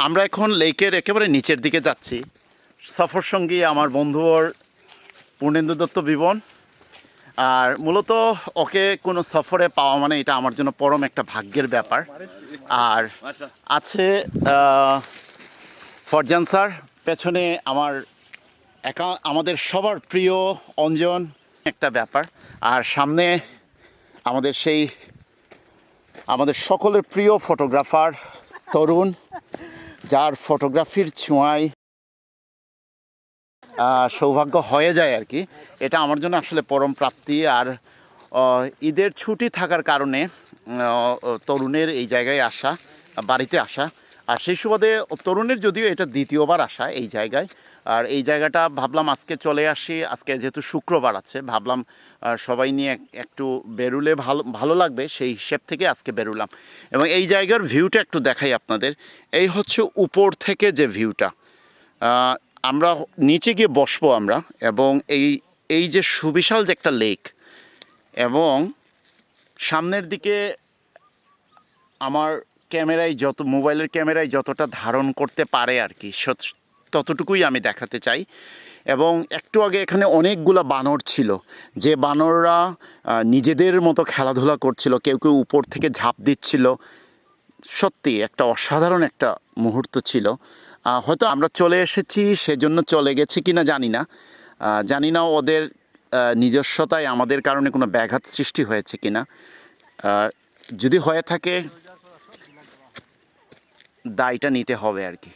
আমরা এখন লেকের একেবারে নিচের দিকে যাচ্ছি। সফর সঙ্গী আমার বন্ধুর পূর্ণেন্দু দত্ত বিবন। আর মূলত ওকে কোনো সফরে পাওয়া মানে এটা আমার জন্য পরম একটা ভাগ্যের ব্যাপার। আর আছে ফরজান স্যার, পেছনে আমার আমাদের সবার প্রিয় অঞ্জন, একটা ব্যাপার। আর সামনে আমাদের সকলের প্রিয় ফটোগ্রাফার তরুণ, যার ফটোগ্রাফির ছোঁয়ায় সৌভাগ্য হয়ে যায় আর কি। এটা আমার জন্য আসলে পরম প্রাপ্তি। আর ঈদের ছুটি থাকার কারণে তরুণের এই জায়গায় আসা, বাড়িতে আসা, আর সেই সুবাদে তরুণের যদিও এটা দ্বিতীয়বার আসা এই জায়গায়। আর এই জায়গাটা ভাবলাম আজকে চলে আসি, আজকে যেহেতু শুক্রবার আছে ভাবলাম সবাই নিয়ে একটু বেরুলে ভালো লাগবে, সেই হিসেব থেকে আজকে বেরুলাম। এবং এই জায়গার ভিউটা একটু দেখাই আপনাদের। এই হচ্ছে উপর থেকে যে ভিউটা, আমরা নিচে গিয়ে বসবো আমরা, এবং এই যে সুবিশাল যে একটা লেক, এবং সামনের দিকে আমার মোবাইলের ক্যামেরায় যতটা ধারণ করতে পারে আর কি, ততটুকুই আমি দেখাতে চাই। এবং একটু আগে এখানে অনেকগুলো বানর ছিল, যে বানররা নিজেদের মতো খেলাধুলা করছিল, কেউ কেউ উপর থেকে ঝাঁপ দিচ্ছিল। সত্যি একটা অসাধারণ একটা মুহূর্ত ছিল। হয়তো আমরা চলে এসেছি সেজন্য চলে গেছি কি না জানি না ওদের নিজস্বতায় আমাদের কারণে কোনো ব্যাঘাত সৃষ্টি হয়েছে কি না। যদি হয়ে থাকে দায়টা নিতে হবে আর কি।